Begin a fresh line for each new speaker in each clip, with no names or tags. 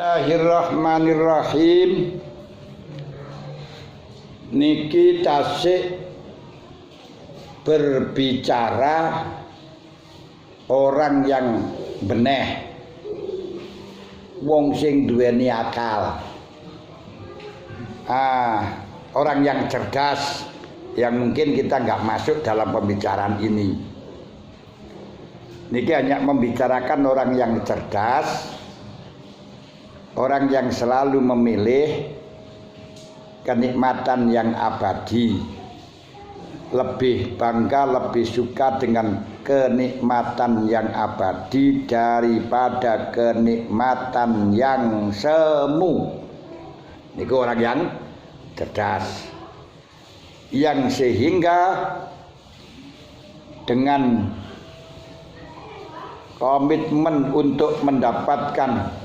Bismillahirrahmanirrahim. Niki tasik berbicara orang yang beneh, wong sing duweni akal. Orang yang cerdas yang mungkin kita nggak masuk dalam pembicaraan ini. Niki hanya membicarakan orang yang cerdas, orang yang selalu memilih kenikmatan yang abadi, lebih bangga, lebih suka dengan kenikmatan yang abadi daripada kenikmatan yang semu. Ini orang yang cerdas, yang sehingga dengan komitmen untuk mendapatkan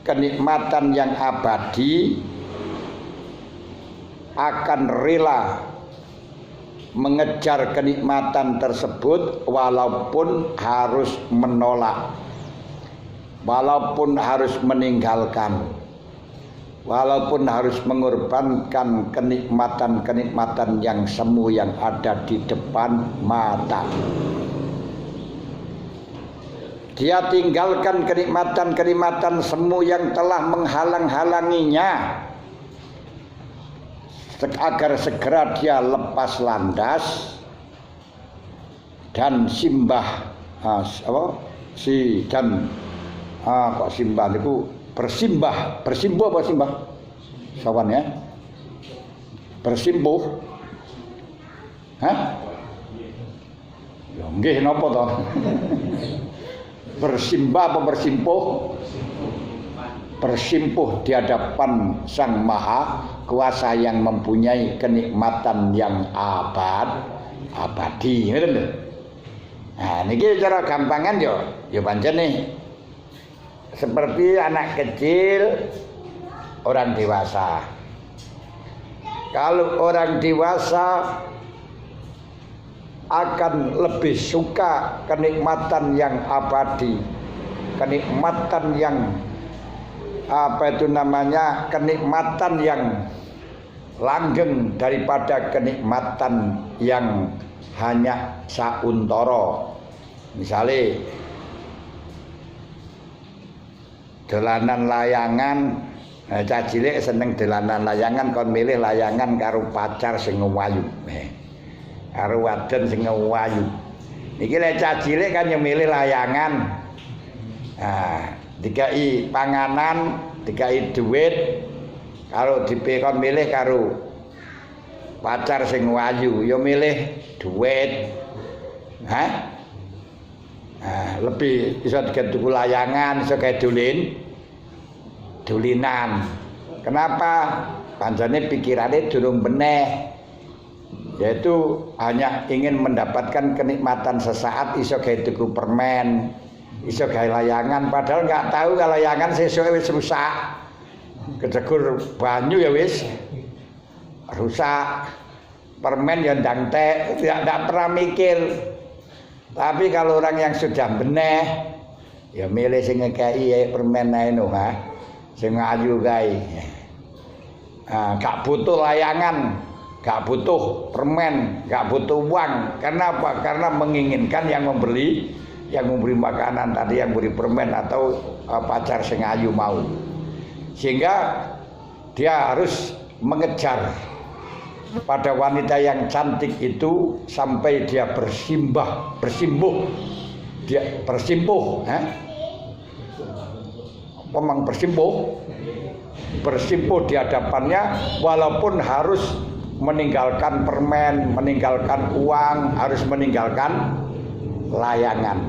kenikmatan yang abadi akan rela mengejar kenikmatan tersebut walaupun harus menolak, walaupun harus meninggalkan, walaupun harus mengorbankan kenikmatan-kenikmatan yang semu yang ada di depan mata. Dia tinggalkan kenikmatan-kenikmatan semu yang telah menghalang-halanginya agar segera dia lepas landas dan simbah bersimbuh apa simbah sawan ya, bersimbuh ya nggih napa to bersimbah apa bersimpuh di hadapan Sang Maha Kuasa yang mempunyai kenikmatan yang abadi. Nah, niki cara gampangan yo pancen nih seperti anak kecil, orang dewasa. Kalau orang dewasa akan lebih suka kenikmatan yang abadi, kenikmatan yang kenikmatan yang langgeng daripada kenikmatan yang hanya sauntara. Misalnya dolanan layangan, cah cilik seneng dolanan layangan, kon milih layangan karo pacar sing wayu, karo wadon sing wayu. Iki lek cah cilik kan yo milih layangan. Dikai panganan, dikai duit, karo dipekon milih karo pacar sing wayu, yo milih duit. Lebih iso tuku layangan, iso kayak dulinan. Kenapa? Pancene pikirane durung beneh. Yaitu hanya ingin mendapatkan kenikmatan sesaat, iso kayak tuku permen, iso gawe layangan, padahal nggak tahu kalau layangan sesuai wis rusak, kejegur banyu ya wis rusak, permen ya ndang tek, tidak pernah mikir. Tapi kalau orang yang sudah beneh ya milih sing ngekei permen ae no, sing ayu gawe. Gak butuh layangan, gak butuh permen, gak butuh uang. Karena apa? Karena menginginkan yang memberi makanan tadi, yang beri permen atau pacar sing ayu mau, sehingga dia harus mengejar pada wanita yang cantik itu sampai dia bersimpuh di hadapannya, walaupun harus meninggalkan permen, meninggalkan uang, harus meninggalkan layangan.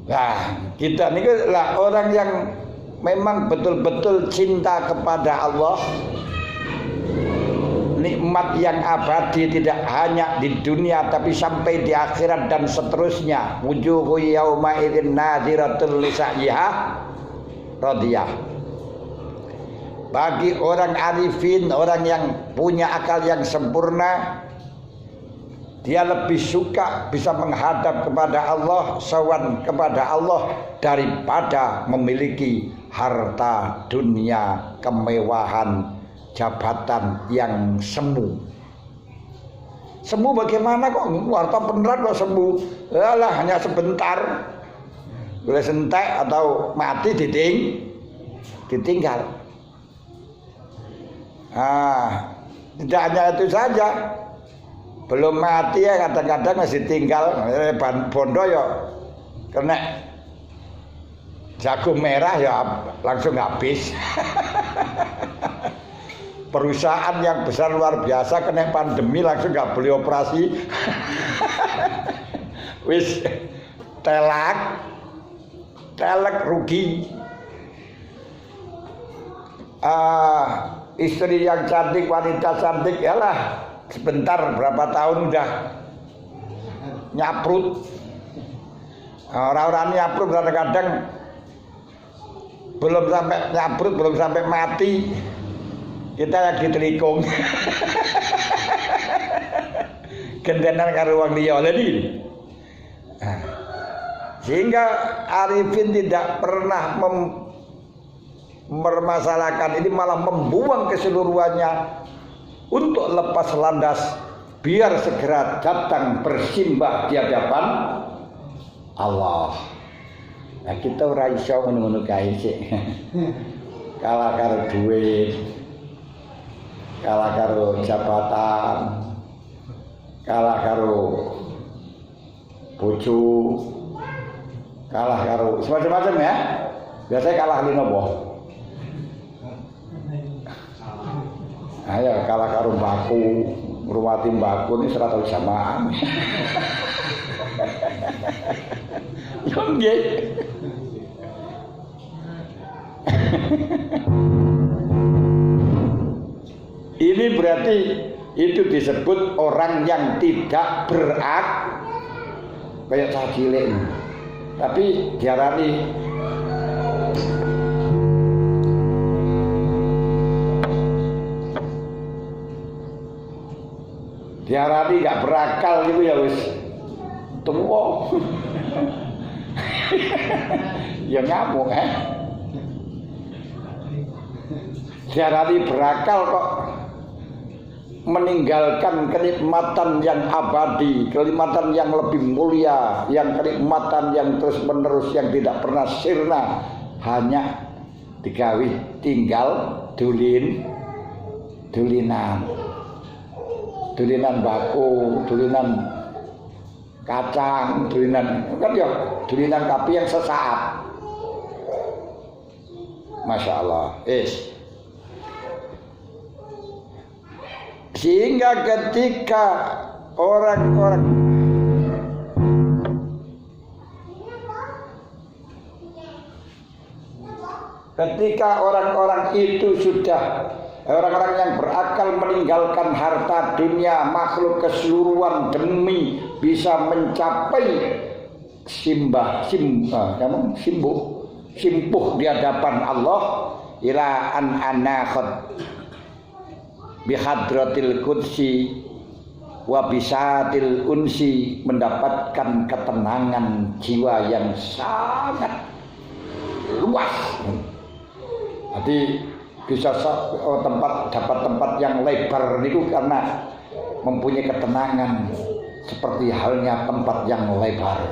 Nah, kita ini lah orang yang memang betul-betul cinta kepada Allah. Nikmat yang abadi tidak hanya di dunia tapi sampai di akhirat dan seterusnya. Wujuhu yauma idzin nadhiratul lisaiha radiyah. Bagi orang arifin, orang yang punya akal yang sempurna, dia lebih suka bisa menghadap kepada Allah, sowan kepada Allah daripada memiliki harta dunia, kemewahan, jabatan yang semu. Semu bagaimana kok harta beneran kok semu? Alah, hanya sebentar. Boleh sentek atau mati ditinggal. Tidak hanya itu saja. Belum mati ya kadang-kadang masih tinggal bondo ya kena jagung merah ya langsung habis. Perusahaan yang besar luar biasa kena pandemi langsung nggak boleh operasi. Wis telak rugi. Istri yang cantik, wanita cantik, yalah sebentar berapa tahun udah nyaprut. Orang-orang nyaprut kadang-kadang belum sampai nyaprut, belum sampai mati kita yang ditelikung. Gendenan karo wong liya lagi. Sehingga Arifin tidak pernah mempermasalahkan ini, malah membuang keseluruhannya untuk lepas landas biar segera datang bersimbah di hadapan Allah. Nah, kita ora iso ngono-ngono kae sik. Kalah karo duit, kalah karo jabatan, kalah karo bojo, kalah karo semacam-macam ya. Biasanya kalah li nopo? Ayo kalah karo mbakku, ngruwati mbakku ini 100 jamaah. Yo nggih. Ini berarti itu disebut orang yang tidak berak kayak cah cilik. Tapi diarani gak berakal gitu ya wis tua. Ya nyambung diarani berakal kok meninggalkan kenikmatan yang abadi, kenikmatan yang lebih mulia, yang kenikmatan yang terus menerus, yang tidak pernah sirna, hanya digawe tinggal dulinan baku, dulinan kacang, dulinan kan ya, dulinan kapi yang sesaat. Masya Allah. Sehingga ketika orang-orang itu sudah, orang-orang yang berakal meninggalkan harta dunia, makhluk keseluruhan demi bisa mencapai simpuh di hadapan Allah, ila an anakhat bihadratil qudsi wa bisatil unsi, mendapatkan ketenangan jiwa yang sangat luas. Jadi bisa dapat tempat yang lebar itu karena mempunyai ketenangan, seperti halnya tempat yang lebar.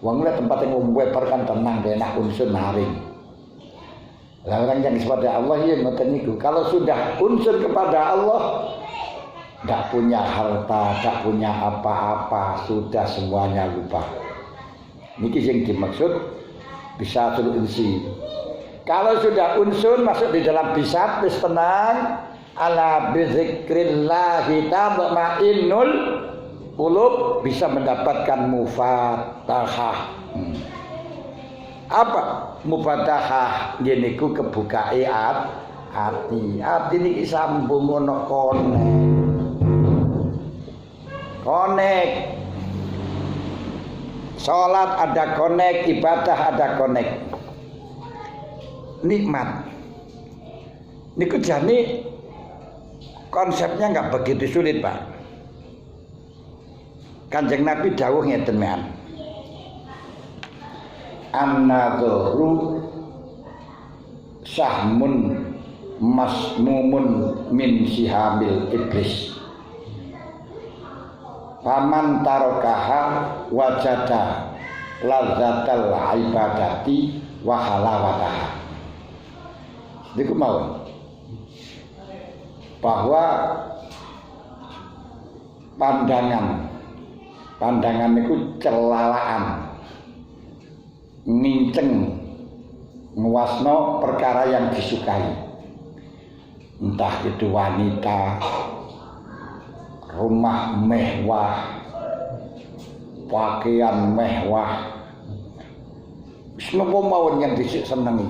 Wong tempat yang lebar kan tenang, enak, unsur naring. Lah orang yang kepada Allah ya ngoten niku. Kalau sudah unsur kepada Allah, tidak punya harta, tidak punya apa-apa, sudah semuanya lupa. Niki yang dimaksud bisa unsi. Kalau sudah unsur masuk di dalam bisat, wis tenang. Ala bizikrillahi tatma'innul qulub, bisa mendapatkan mufatahah. Apa mufatahah? Niku kebukae ati. Ati niki sambung ana konek. Salat ada konek, ibadah ada konek. Nikmat. Niku jane konsepnya nggak begitu sulit, Pak. Kanjeng Nabi dawuh ngeten mean. An-nadhru sahmun masmumun min sihamil iblis. Faman tarokaha wajada lazzatal ibadati wa halawataha. Niku mawon bahwa pandangan itu celalaan, minceng, nguasno perkara yang disukai, entah itu wanita, rumah mewah, pakaian mewah, semua mawon yang disenangi,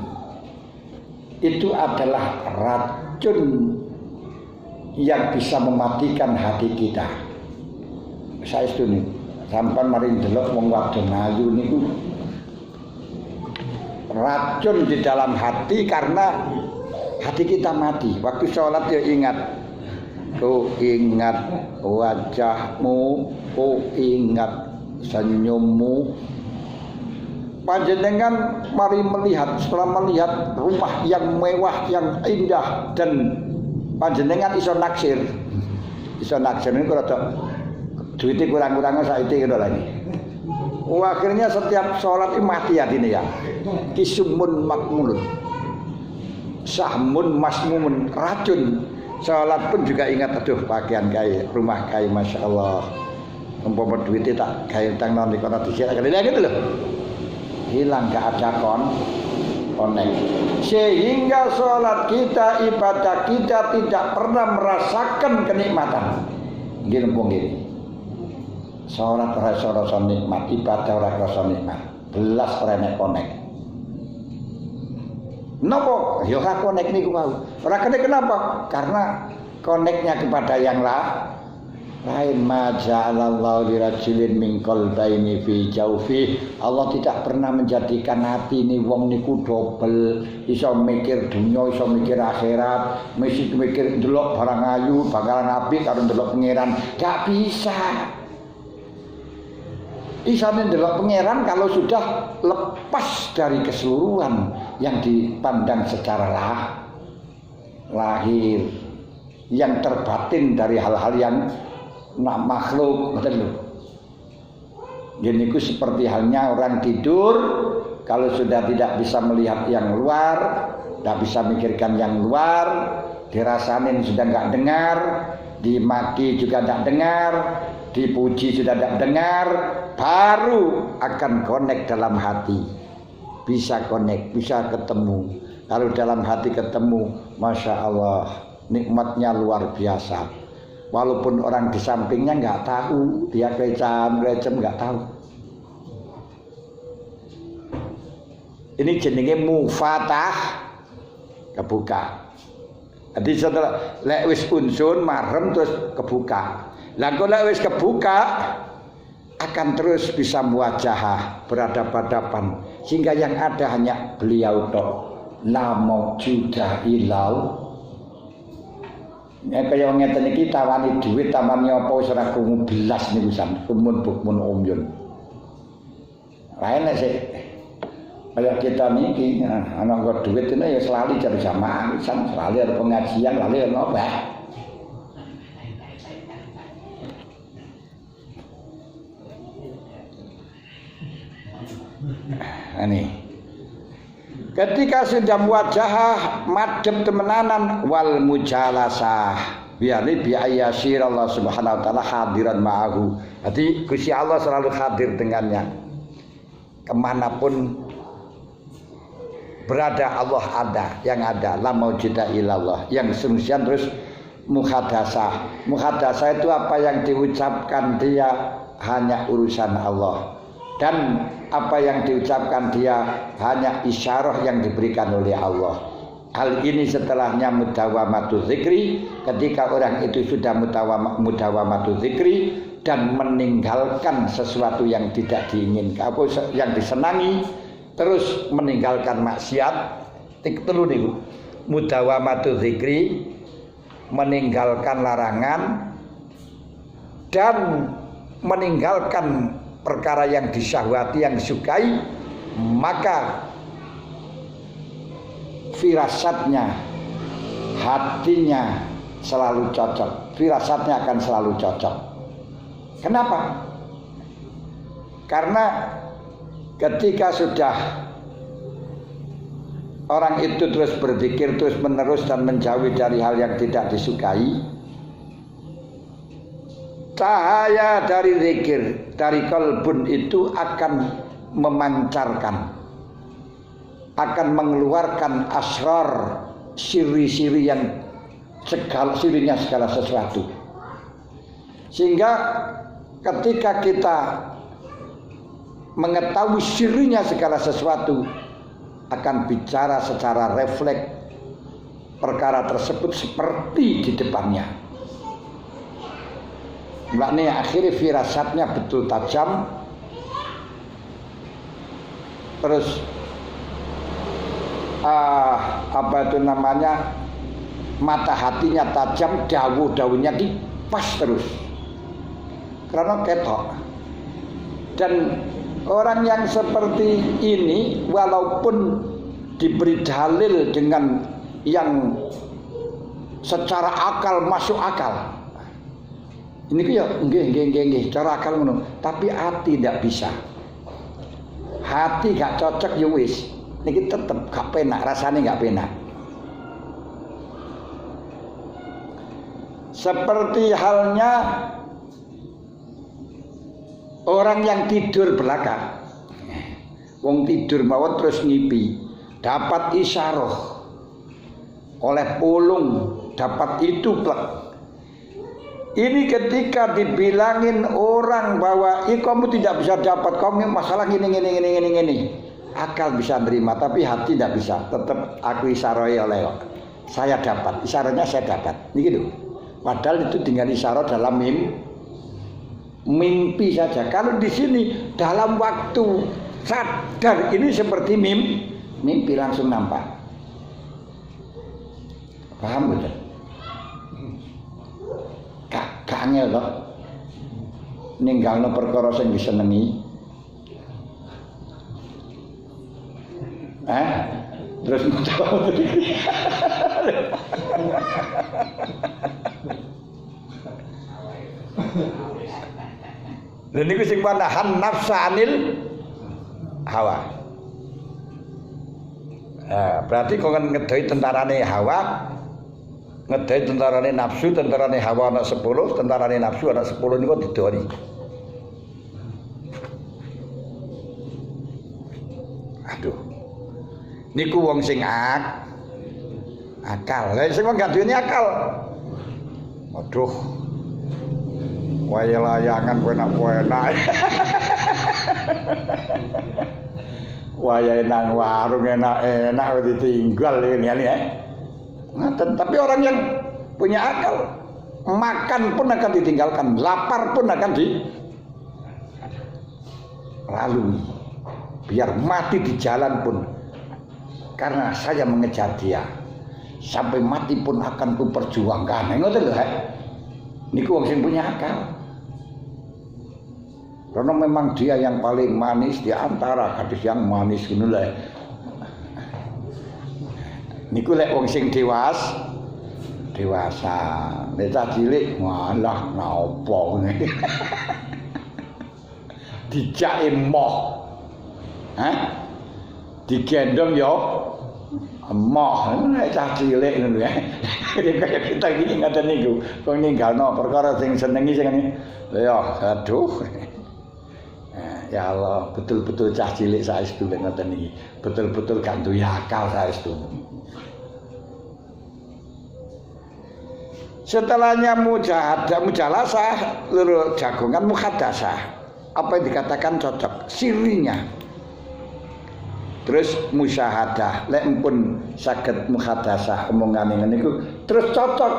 itu adalah racun yang bisa mematikan hati kita. Saya setuju. Sampai mari delok wong wadon ayu niku racun di dalam hati karena hati kita mati. Waktu sholat ya ingat, ku ingat wajahmu, ku ingat senyummu. Panjenengan mari melihat, setelah melihat rumah yang mewah, yang indah, dan panjenengan iso naksir niku rada duitnya kurang-kurangnya saiki ngono lagi. Akhirnya setiap sholat itu mati hatine ya. Kisumun makmulun, sahmun masmumun, racun. Sholat pun juga ingat, aduh pakaian kai, rumah kai, masya Allah. Umpama duitnya tak kai tang non di kono dhisik gitu loh. Hilang, gak ada konek. Sehingga sholat kita, ibadah kita tidak pernah merasakan kenikmatan. Gini. Sholat rasa nikmat, ibadah rasa nikmat, belas renek konek. Nopo? Ya ora konek niku mau. Ora konek kenapa? Karena koneknya kepada yang lain. Ma ja'alallahu lirajulin min qalbaini fi jawfi. Allah tidak pernah menjadikan hati ini wong niku dobel, iso mikir dunya, iso mikir akhirat, mesti mikir ndelok barang ayu, bakalan apik karo ndelok pangeran. Gak bisa. Isane ndelok pangeran kalau sudah lepas dari keseluruhan yang dipandang secara lahir, yang terbatin dari hal-hal yang makhluk, betul lho. Jadi itu seperti halnya orang tidur, kalau sudah tidak bisa melihat yang luar, tidak bisa mikirkan yang luar, dirasain sudah nggak dengar, dimaki juga tidak dengar, dipuji sudah tidak dengar, baru akan connect dalam hati. Bisa connect, bisa ketemu. Kalau dalam hati ketemu, masya Allah, nikmatnya luar biasa. Walaupun orang di sampingnya nggak tahu, dia kecam nggak tahu. Ini jenenge mufatah, kebuka. Jadi setelah lek wis unsun marem terus kebuka. Lah kok lek wis kebuka akan terus bisa muwajahah, berhadapan-hadapan, sehingga yang ada hanya beliau tok. La maujuda ilal. Nek kaya ngeten iki tawani dhuwit tamane apa wis ora krungu belas niku sampeyan kumun bukmun umyun. Lain nek sik kaya kita niki ana kok dhuwit ini ya selalu cari jamaah, selalu ada pengajian, lalu ana apa? Ini ketika sudah muwajahah madhep temenanan wal mujalasah biali bi ayyasir Allah Subhanahu wa taala hadiran ma'ahu. Jadi Gusti Allah selalu hadir dengannya. Kemanapun berada Allah ada, yang ada la maujuda illallah, yang semestian terus muhadasah. Muhadasah itu apa yang diucapkan dia hanya urusan Allah, dan apa yang diucapkan dia hanya isyarah yang diberikan oleh Allah. Hal ini setelahnya mudawamatu zikri, ketika orang itu sudah mudawamatu zikri dan meninggalkan sesuatu yang tidak diinginkan, yang disenangi, terus meninggalkan maksiat. Telu niku mudawamatu zikri, meninggalkan larangan dan meninggalkan perkara yang disyahwati, yang disukai, maka firasatnya, hatinya selalu cocok. Firasatnya akan selalu cocok. Kenapa? Karena ketika sudah orang itu terus berpikir terus menerus dan menjauhi dari hal yang tidak disukai, cahaya dari zikir, dari qalbun itu akan memancarkan, akan mengeluarkan asrar, siri-siri yang sirinya segala sesuatu. Sehingga ketika kita mengetahui sirinya segala sesuatu, akan bicara secara refleks perkara tersebut seperti di depannya. Maknanya akhirnya firasatnya betul tajam, terus mata hatinya tajam, dawu-dawunya pas terus karena ketok. Dan orang yang seperti ini walaupun diberi dalil dengan yang secara akal masuk akal, ini ya nggih cara akal ngono, tapi hati tidak bisa. Hati gak cocok ya wis, niki tetep gak penak, rasane gak penak. Seperti halnya orang yang tidur belaka, wong tidur mawon terus ngipi, dapat isyarah oleh pulung, dapat itu plek. Ini ketika dibilangin orang bahwa kamu tidak bisa dapat, kamu masalah gini, akal bisa nerima, tapi hati tidak bisa. Tetap aku isyarai oleh saya dapat, isyaratnya saya dapat, ini gitu. Padahal itu tinggal isyarat dalam mimpi saja. Kalau di sini dalam waktu sadar ini seperti mimpi langsung nampak. Paham betul? Gak angel kok ninggalno perkara sing disenengi. Terus muncul. Lha niku sing panahan nafsa anil hawa. Berarti kok ngedoi tentarane hawa, ngedoi tentarane nafsu, tentarane hawa ana 10, tentarane nafsu ana 10 niku didoni. Aduh. Niku wong sing akal. Lah sing gak duweni akal. Aduh. Waya layangan enak-enak. Waya nang warung enak-enak ditinggal ini ya. Ngaten, tapi orang yang punya akal, makan pun akan ditinggalkan, lapar pun akan dilalui. Biar mati di jalan pun, karena saya mengejar dia, sampai mati pun akan kuperjuangkan. Ngoten lho, niku wong sing punya akal. Karena memang dia yang paling manis di antara gadis yang manis ngono lho. Niku lek wong sing dewasa. Nek cilik malah napa ngene. Dijak emoh. Digendong yo emoh. Nek cilik ngono ya. Kita iki ngaten niku. Kok ninggalno perkara sing senengi sing ngene. Ya aduh. Ya Allah, betul-betul cah cilik saestu lek ngoten iki. Betul-betul gak duwe akal saestu. Setelahnya mujalasah, luru jagongan muhadasah. Apa yang dikatakan cocok, sirinya. Terus musyahadah, lek pun saged muhadasah omongane ngene iku terus cocok.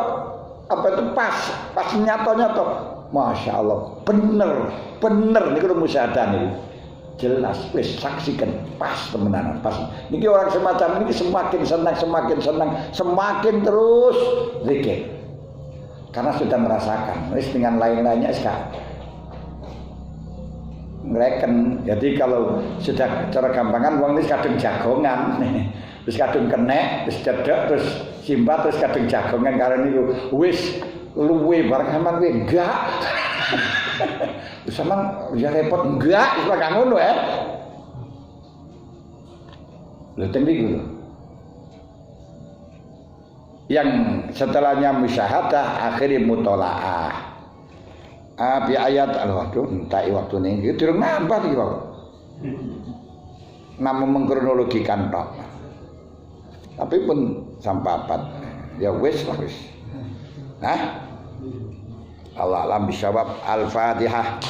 Apa itu pas nyata-nyata. Masya Allah, bener niku musyahadah niku. Jelas wis saksikan pas temenan pas. Niki orang semacam ini semakin senang, semakin terus zikir. Karena sudah merasakan, wis dengan lain-lainnya ngreken. Jadi kalau sudah cara gampangan wong wis kadung jagongan. Wis kadung kenek, wis cedhek terus simpat terus kadung jagongan karo niku. Wis luwe bareng sampean kuwi enggak. Wis sampean ya repot enggak, wis gak ngono ya. Lho teng niku lho. Yang setelahnya musyahadah akhirnya mutolaah. Abi ayat waduh entai waktu ini durung nambah iki kok. Namung mengkronologikan tok. Tapi pun sampapat. Ya wis. Hah? Allah alam bisawab. Al-Fatihah.